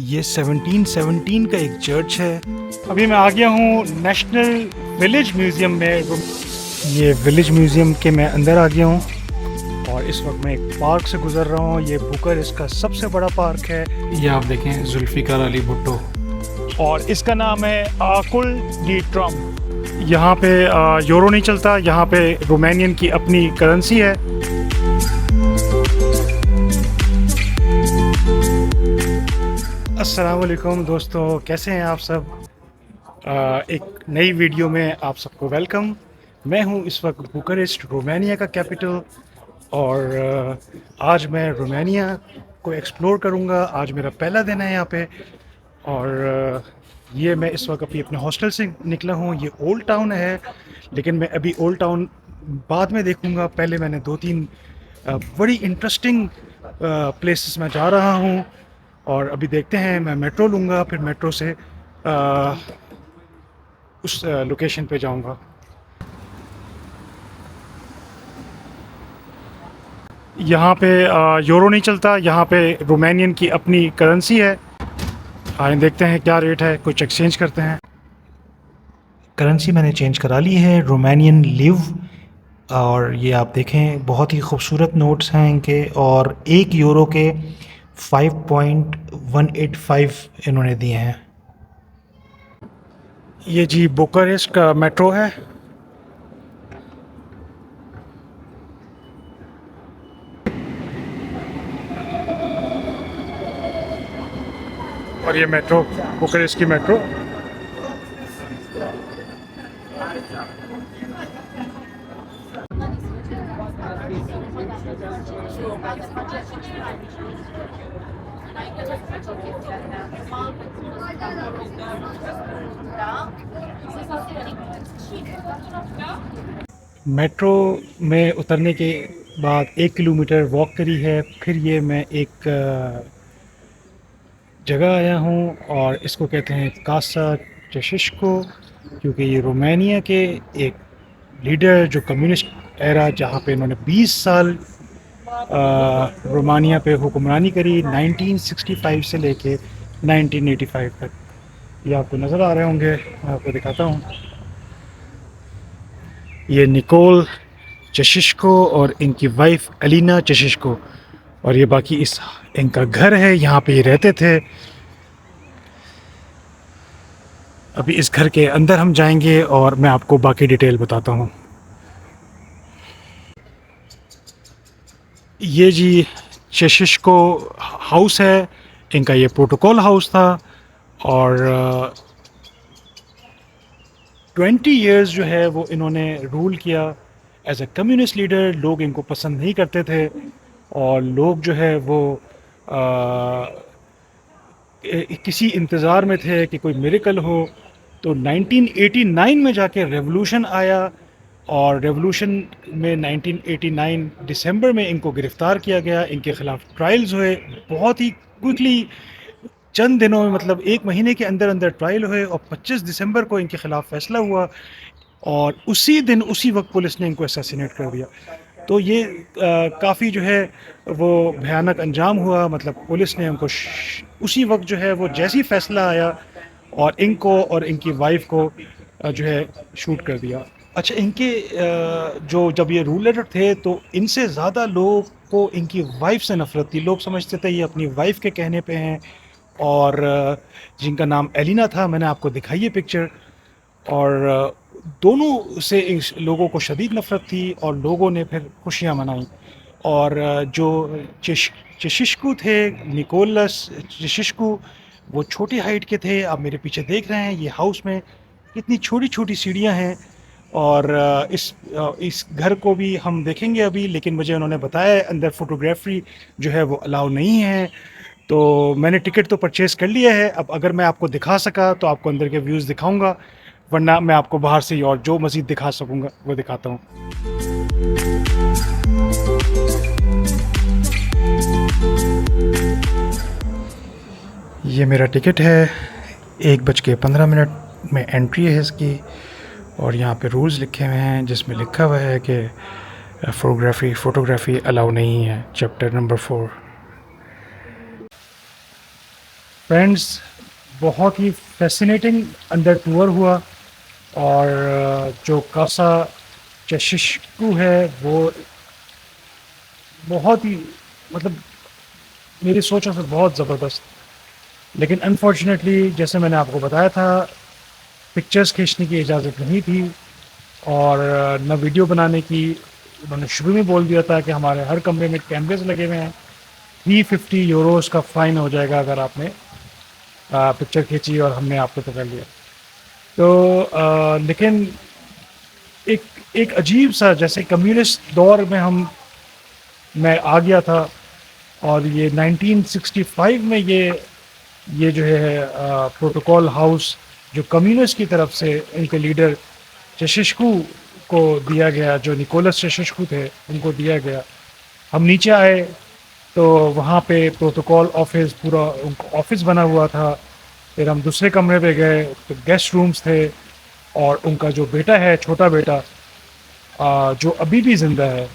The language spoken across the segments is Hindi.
ये 1717 का एक चर्च है। अभी मैं आ गया हूँ नेशनल विलेज म्यूज़ियम में। ये विलेज म्यूज़ियम के मैं अंदर आ गया हूँ और इस वक्त मैं एक पार्क से गुजर रहा हूँ। ये बुखारेस्ट का सबसे बड़ा पार्क है। ये आप देखें जुल्फ़िकार अली भुट्टो, और इसका नाम है आकुल डी ट्रम्प। यहाँ पे यूरो नहीं चलता, यहाँ पे रोमानियन की अपनी करेंसी है। अस्सलाम वालेकुम दोस्तों, कैसे हैं आप सब। एक नई वीडियो में आप सबको वेलकम। मैं हूँ इस वक्त बुखारेस्ट, रोमानिया का कैपिटल, और आज मैं रोमानिया को एक्सप्लोर करूँगा। आज मेरा पहला दिन है यहाँ पे, और ये मैं इस वक्त अपने हॉस्टल से निकला हूँ। ये ओल्ड टाउन है, लेकिन मैं अभी ओल्ड टाउन बाद में देखूँगा। पहले मैंने 2-3 बड़ी इंटरेस्टिंग प्लेसेस में जा रहा हूँ, और अभी देखते हैं। मैं मेट्रो लूँगा, फिर मेट्रो से उस लोकेशन पे जाऊँगा। यहाँ पे यूरो नहीं चलता, यहाँ पे रोमानियन की अपनी करेंसी है। आइए देखते हैं क्या रेट है, कुछ एक्सचेंज करते हैं। करेंसी मैंने चेंज करा ली है, रोमानियन लिव। और ये आप देखें, बहुत ही खूबसूरत नोट्स हैं इनके, और 1 यूरो के 5.185 इन्होंने दिए हैं। ये जी बुखारेस्ट का मेट्रो है। और ये मेट्रो, बुखारेस्ट की मेट्रो। मेट्रो में उतरने के बाद 1 किलोमीटर वॉक करी है, फिर ये मैं एक जगह आया हूँ, और इसको कहते हैं कासा चेशिश्को, क्योंकि ये रोमानिया के एक लीडर जो कम्युनिस्ट एरा, जहाँ पे इन्होंने 20 साल रोमानिया पे हुक्मरानी करी, 1965 से लेके 1985 तक। ये आपको नज़र आ रहे होंगे, मैं आपको दिखाता हूँ। ये निकोल चेशिश्को और इनकी वाइफ एलिना चेशिश्को, और ये बाकी इस इनका घर है, यहाँ पे ये रहते थे। अभी इस घर के अंदर हम जाएंगे और मैं आपको बाकी डिटेल बताता हूँ। ये जी चेशिश्को हाउस है, इनका ये प्रोटोकॉल हाउस था, और 20 इयर्स जो है वो इन्होंने रूल किया एज अ कम्युनिस्ट लीडर। लोग इनको पसंद नहीं करते थे, और लोग जो है वो किसी इंतज़ार में थे कि कोई मिरेकल हो। तो 1989 में जाके रेवोल्यूशन आया, और रेवोल्यूशन में 1989 दिसंबर में इनको गिरफ़्तार किया गया। इनके ख़िलाफ़ ट्रायल्स हुए बहुत ही क्विकली, चंद दिनों में, मतलब 1 महीने के अंदर अंदर ट्रायल हुए, और 25 दिसंबर को इनके ख़िलाफ़ फ़ैसला हुआ, और उसी दिन उसी वक्त पुलिस ने इनको असैसिनेट कर दिया। तो ये काफ़ी जो है वो भयानक अंजाम हुआ। मतलब पुलिस ने उनको उसी वक्त जो है वो जैसी फ़ैसला आया, और इनको और इनकी वाइफ को जो है शूट कर दिया। अच्छा, इनके जो जब ये रूलर थे, तो इनसे ज़्यादा लोगों को इनकी वाइफ से नफ़रत थी। लोग समझते थे ये अपनी वाइफ के कहने पे हैं, और जिनका नाम एलिना था, मैंने आपको दिखाई है पिक्चर। और दोनों से इस लोगों को शदीद नफ़रत थी, और लोगों ने फिर खुशियाँ मनाई। और जो चेशिश्कू थे, निकोलस चेशिश्कू, वो छोटी हाइट के थे। आप मेरे पीछे देख रहे हैं, ये हाउस में कितनी छोटी छोटी सीढ़ियाँ हैं। और इस घर को भी हम देखेंगे अभी, लेकिन मुझे उन्होंने बताया अंदर फ़ोटोग्राफी जो है वो अलाउ नहीं है। तो मैंने टिकट तो परचेज़ कर लिया है। अब अगर मैं आपको दिखा सका तो आपको अंदर के व्यूज़ दिखाऊंगा, वरना मैं आपको बाहर से ही और जो मज़ीद दिखा सकूँगा वो दिखाता हूँ। ये मेरा टिकट है, 1:15 में एंट्री है इसकी, और यहाँ पे रूल्स लिखे हुए हैं, जिसमें लिखा हुआ है कि फ़ोटोग्राफ़ी अलाउ नहीं है, चैप्टर नंबर 4। फ्रेंड्स, बहुत ही फैसिनेटिंग अंदर टूर हुआ। और जो कासा चेशेस्कू है वो बहुत ही, मतलब मेरी सोचों से बहुत ज़बरदस्त। लेकिन अनफॉर्चुनेटली, जैसे मैंने आपको बताया था, पिक्चर्स खींचने की इजाज़त नहीं थी और न वीडियो बनाने की। उन्होंने शुरू में बोल दिया था कि हमारे हर कमरे में कैमरेज लगे हुए हैं, 350 यूरोस का फ़ाइन हो जाएगा अगर आपने पिक्चर खींची और हमने आपको पकड़ लिया। तो लेकिन एक एक अजीब सा, जैसे कम्युनिस्ट दौर में मैं आ गया था। और ये 1965 में ये जो है प्रोटोकॉल हाउस जो कम्युनिस्ट की तरफ से इनके लीडर चेशेस्कू को दिया गया, जो निकोलस चेशेस्कू थे उनको दिया गया। हम नीचे आए तो वहाँ पे प्रोटोकॉल ऑफिस, पूरा उनका ऑफिस बना हुआ था। फिर हम दूसरे कमरे पे गए तो गेस्ट रूम्स थे और उनका जो बेटा है, छोटा बेटा, जो अभी भी ज़िंदा है,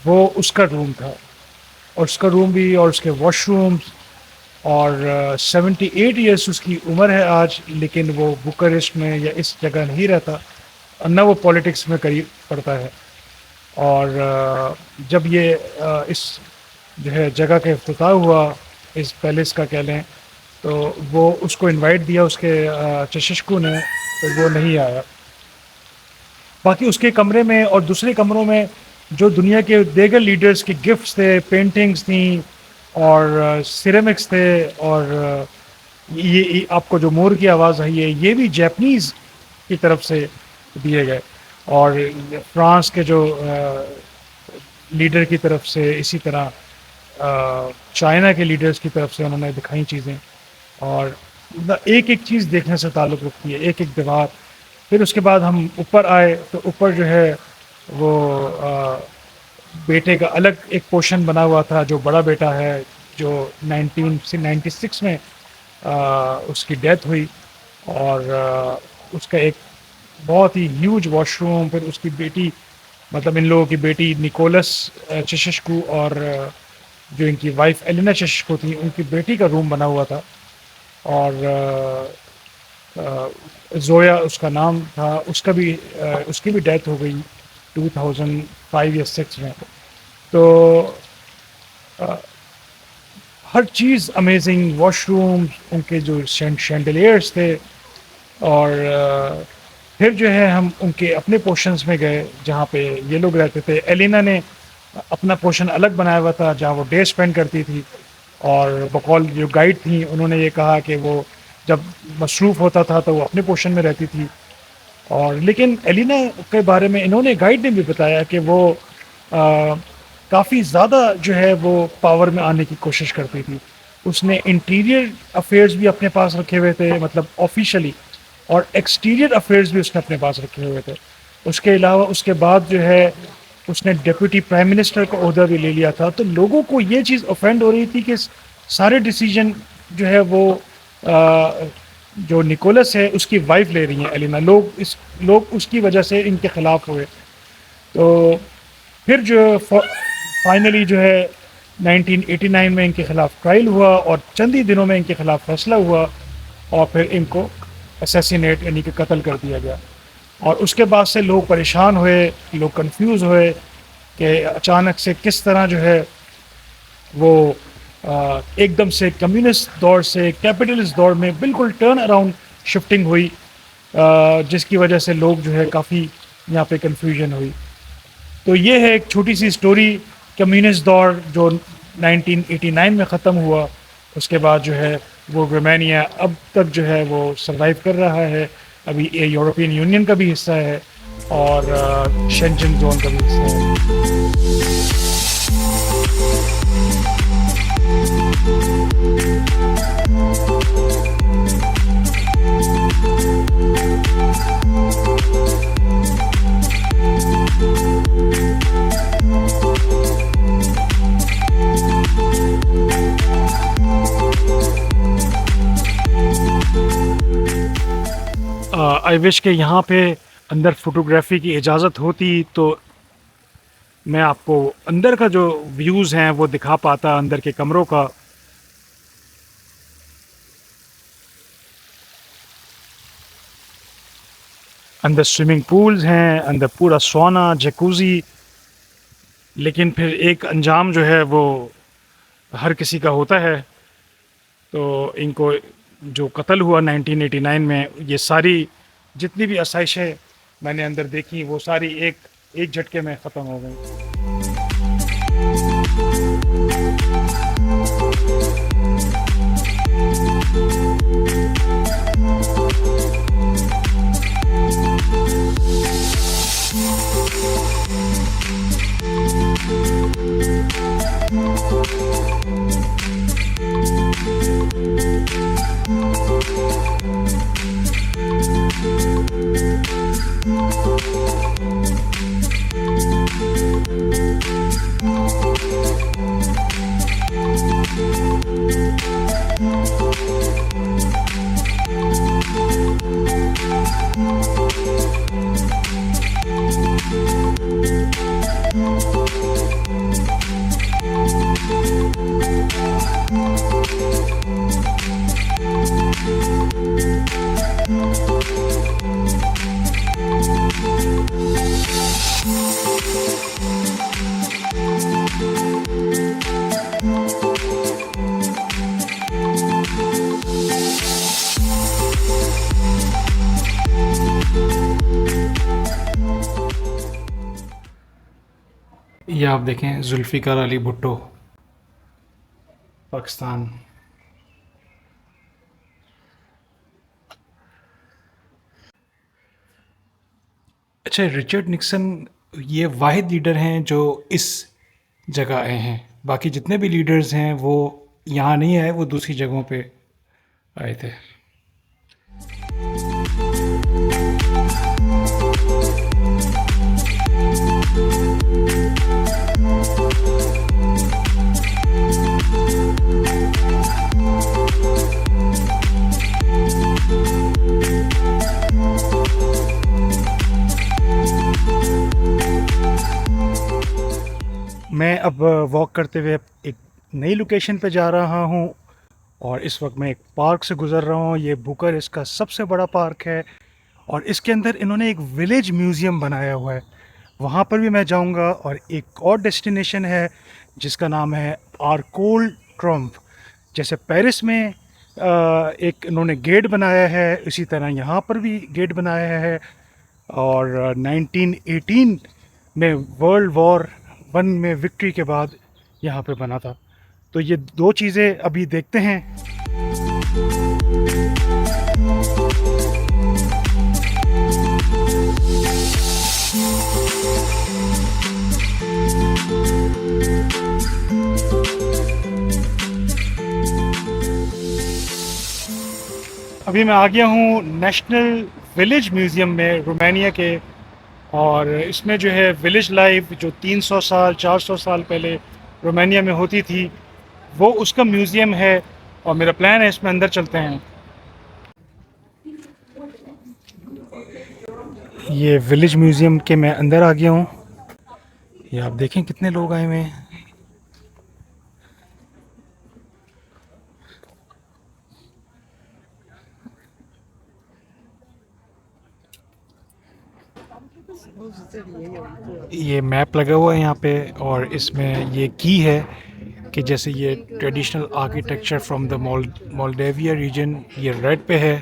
वो उसका रूम था। और उसका रूम भी और उसके वॉशरूम्स। और 78 ईयर्स उसकी उम्र है आज, लेकिन वो बुकारेस्ट में या इस जगह नहीं रहता और न वो पॉलिटिक्स में करीब पड़ता है। और जब ये इस जो है जगह का इफ्तिताह हुआ, इस पैलेस का कह लें, तो वो उसको इनवाइट दिया उसके चेशेस्कू ने, तो वो नहीं आया। बाकी उसके कमरे में और दूसरे कमरों में जो दुनिया के दीगर लीडर्स के गिफ्ट्स थे, पेंटिंग्स थी और सिरेमिक्स थे। और ये आपको जो मोर की आवाज़ है, ये भी जापानीज़ की तरफ से दिए गए। और फ्रांस के जो लीडर की तरफ से, इसी तरह चाइना के लीडर्स की तरफ से उन्होंने दिखाई चीज़ें। और एक एक चीज़ देखने से ताल्लुक़ रखती है, एक एक दीवार। फिर उसके बाद हम ऊपर आए तो ऊपर जो है वो बेटे का अलग एक पोर्शन बना हुआ था। जो बड़ा बेटा है, जो 1996 में उसकी डेथ हुई। और उसका एक बहुत ही ह्यूज वॉशरूम। फिर उसकी बेटी, मतलब इन लोगों की बेटी निकोलस चेशेस्कू और जो इनकी वाइफ एलिना चेशेस्कू थी, उनकी बेटी का रूम बना हुआ था। और जोया उसका नाम था, उसकी भी डेथ हो गई 2005 या 6 में। तो हर चीज़ अमेजिंग, वॉशरूम, उनके जो शैंडलियर्स थे। और फिर जो है हम उनके अपने पोर्शंस में गए जहाँ पे ये लोग रहते थे। एलिना ने अपना पोर्शन अलग बनाया हुआ था जहाँ वो डे स्पेंड करती थी। और बकौल जो गाइड थी, उन्होंने ये कहा कि वो जब मसरूफ़ होता था तो वो अपने पोर्शन में रहती थी। और लेकिन एलिना के बारे में इन्होंने, गाइड ने भी बताया कि वो काफ़ी ज़्यादा जो है वो पावर में आने की कोशिश करती थी। उसने इंटीरियर अफेयर्स भी अपने पास रखे हुए थे, मतलब ऑफिशियली, और एक्सटीरियर अफेयर्स भी उसने अपने पास रखे हुए थे। उसके अलावा उसके बाद जो है उसने डिप्टी प्राइम मिनिस्टर का ओहदा भी ले लिया था। तो लोगों को ये चीज़ ऑफेंड हो रही थी कि सारे डिसीजन जो है वो जो निकोलस है उसकी वाइफ ले रही हैं, एलिना। लोग उसकी वजह से इनके ख़िलाफ़ हुए। तो फिर जो फाइनली जो है 1989 में इनके ख़िलाफ़ ट्रायल हुआ और चंद ही दिनों में इनके ख़िलाफ़ फैसला हुआ और फिर इनको असैसिनेट, यानी कि कत्ल कर दिया गया। और उसके बाद से लोग परेशान हुए, लोग कंफ्यूज हुए कि अचानक से किस तरह जो है वो एकदम से कम्युनिस्ट दौर से कैपिटलिस्ट दौर में बिल्कुल टर्न अराउंड शिफ्टिंग हुई, जिसकी वजह से लोग जो है काफ़ी यहाँ पे कन्फ्यूजन हुई। तो ये है एक छोटी सी स्टोरी, कम्युनिस्ट दौर जो 1989 में ख़त्म हुआ। उसके बाद जो है वो रोमानिया अब तक जो है वो सर्वाइव कर रहा है। अभी ये यूरोपियन यूनियन का भी हिस्सा है और शेंजन जोन का भी हिस्सा है। आई विश के यहाँ पे अंदर फोटोग्राफी की इजाज़त होती तो मैं आपको अंदर का जो व्यूज़ हैं वो दिखा पाता, अंदर के कमरों का। अंदर स्विमिंग पूल्स हैं, अंदर पूरा सोना जकूज़ी। लेकिन फिर एक अंजाम जो है वो हर किसी का होता है। तो इनको जो कत्ल हुआ 1989 में, ये सारी जितनी भी आसाइशें मैंने अंदर देखी वो सारी एक एक झटके में ख़त्म हो गई। ये आप देखें जुल्फ़िकार अली भुट्टो, पाकिस्तान। अच्छा, रिचर्ड निक्सन ये वाहिद लीडर हैं जो इस जगह आए हैं। बाकी जितने भी लीडर्स हैं वो यहाँ नहीं आए, वो दूसरी जगहों पे आए थे। मैं अब वॉक करते हुए एक नई लोकेशन पे जा रहा हूँ और इस वक्त मैं एक पार्क से गुज़र रहा हूँ। ये बुखारेस्ट का सबसे बड़ा पार्क है और इसके अंदर इन्होंने एक विलेज म्यूज़ियम बनाया हुआ है। वहाँ पर भी मैं जाऊँगा। और एक और डेस्टिनेशन है जिसका नाम है आर्कोल ट्रम्प। जैसे पेरिस में एक इन्होंने गेट बनाया है, इसी तरह यहाँ पर भी गेट बनाया है। और 1918 में वर्ल्ड वॉर वन में विक्ट्री के बाद यहाँ पे बना था। तो ये दो चीज़ें अभी देखते हैं। अभी मैं आ गया हूँ नेशनल विलेज म्यूज़ियम में रोमानिया के। और इसमें जो है विलेज लाइफ जो 300 साल 400 साल पहले रोमानिया में होती थी वो उसका म्यूज़ियम है। और मेरा प्लान है इसमें अंदर चलते हैं। ये विलेज म्यूज़ियम के मैं अंदर आ गया हूँ। ये आप देखें कितने लोग आए हुए हैं। ये मैप लगा हुआ है यहाँ पे और इसमें ये की है कि जैसे ये traditional architecture from the Moldavia region ये रेड पे है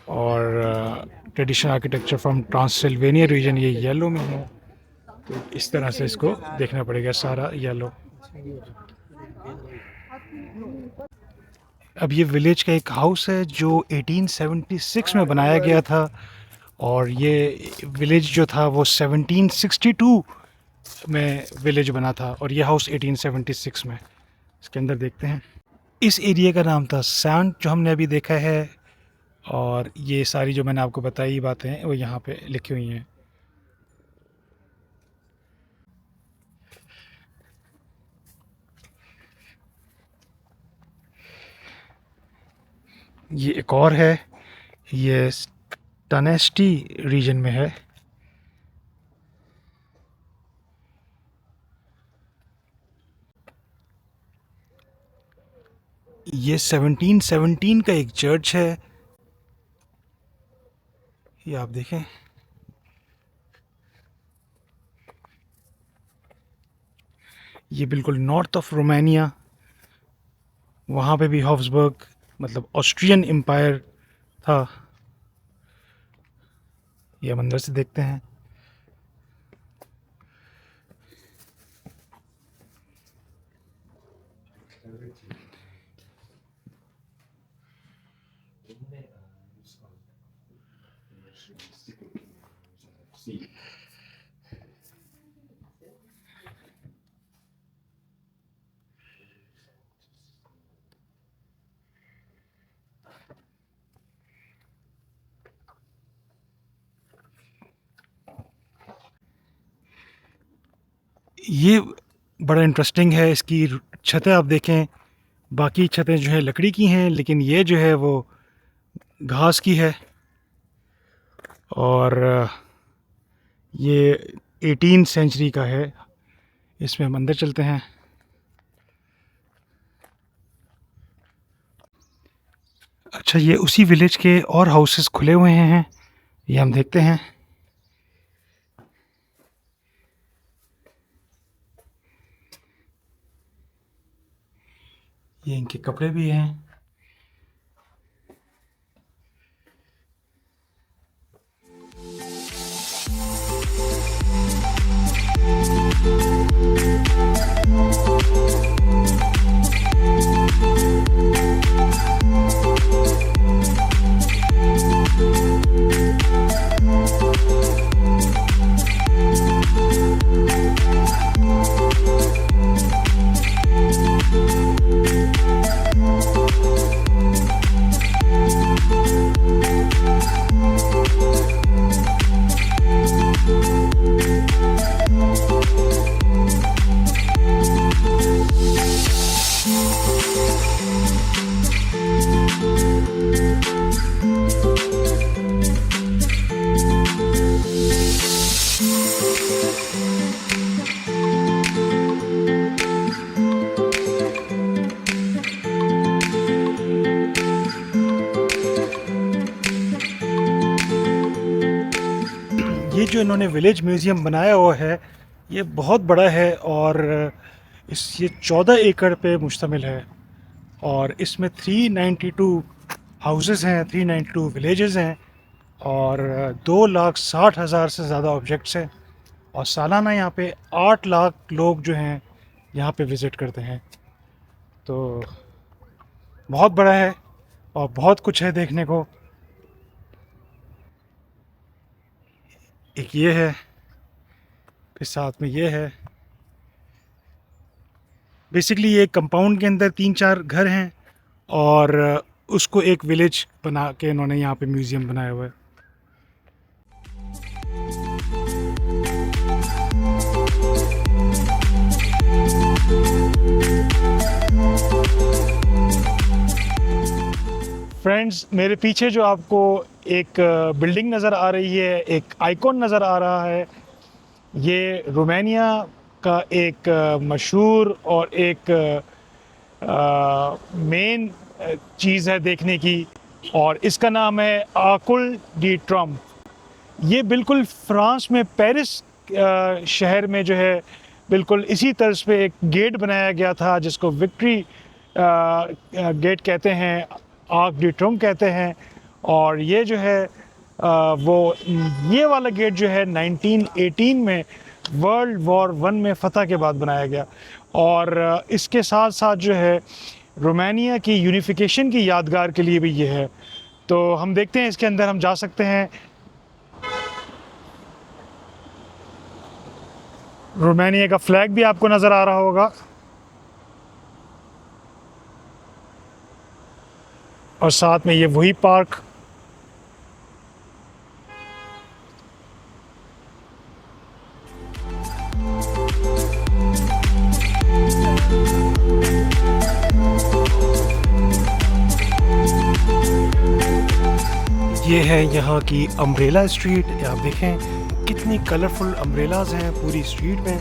और traditional architecture from Transylvania region ये येलो में है। तो इस तरह से इसको देखना पड़ेगा, सारा येलो। अब ये विलेज का एक हाउस है जो 1876 में बनाया गया था और ये विलेज जो था वो 1762 में विलेज बना था और ये हाउस 1876 में। इसके अंदर देखते हैं। इस एरिया का नाम था सैंड जो हमने अभी देखा है। और ये सारी जो मैंने आपको बताई बातें वो यहाँ पे लिखी हुई हैं। ये एक और है, ये टनेस्टी रीजन में है। ये 1717 का एक चर्च है। ये आप देखें, ये बिल्कुल नॉर्थ ऑफ रोमानिया, वहाँ पे भी हॉब्सबर्ग मतलब ऑस्ट्रियन एम्पायर था। ये हम अंदर से देखते हैं। ये बड़ा इंटरेस्टिंग है, इसकी छतें आप देखें, बाकी छतें जो है लकड़ी की हैं, लेकिन ये जो है वो घास की है। और ये 18 सेंचुरी का है। इसमें हम अंदर चलते हैं। अच्छा, ये उसी विलेज के और हाउसेस खुले हुए हैं, ये हम देखते हैं। ये इनके कपड़े भी हैं। ये जो इन्होंने विलेज म्यूज़ियम बनाया हुआ है, ये बहुत बड़ा है और ये 14 एकड़ पे मुश्तमिल है। और इसमें 392 हाउसेस हैं, 392 विलेजेस हैं और 2,60,000 से ज़्यादा ऑब्जेक्ट्स हैं। और सालाना यहाँ पे 8 लाख लोग जो हैं यहाँ पे विज़िट करते हैं। तो बहुत बड़ा है और बहुत कुछ है देखने को। एक ये है, फिर साथ में ये है। बेसिकली ये कंपाउंड के अंदर 3-4 घर हैं और उसको एक विलेज बना के इन्होंने यहाँ पे म्यूज़ियम बनाया हुआ है। फ्रेंड्स, मेरे पीछे जो आपको एक बिल्डिंग नज़र आ रही है, एक आइकॉन नज़र आ रहा है, ये रोमानिया का एक मशहूर और एक मेन चीज़ है देखने की, और इसका नाम है आर्कुल डी ट्रम्प। ये बिल्कुल फ्रांस में पेरिस शहर में जो है बिल्कुल इसी तर्ज पे एक गेट बनाया गया था जिसको विक्ट्री गेट कहते हैं, आर्क डी ट्रम्प कहते हैं। और ये जो है ये वाला गेट जो है 1918 में वर्ल्ड वॉर 1 में फ़तह के बाद बनाया गया। और इसके साथ साथ जो है रोमानिया की यूनिफिकेशन की यादगार के लिए भी ये है। तो हम देखते हैं, इसके अंदर हम जा सकते हैं। रोमानिया का फ्लैग भी आपको नज़र आ रहा होगा और साथ में ये वही पार्क। ये है यहाँ की अम्ब्रेला स्ट्रीट। आप देखें कितनी कलरफुल अम्ब्रेलाज हैं पूरी स्ट्रीट में।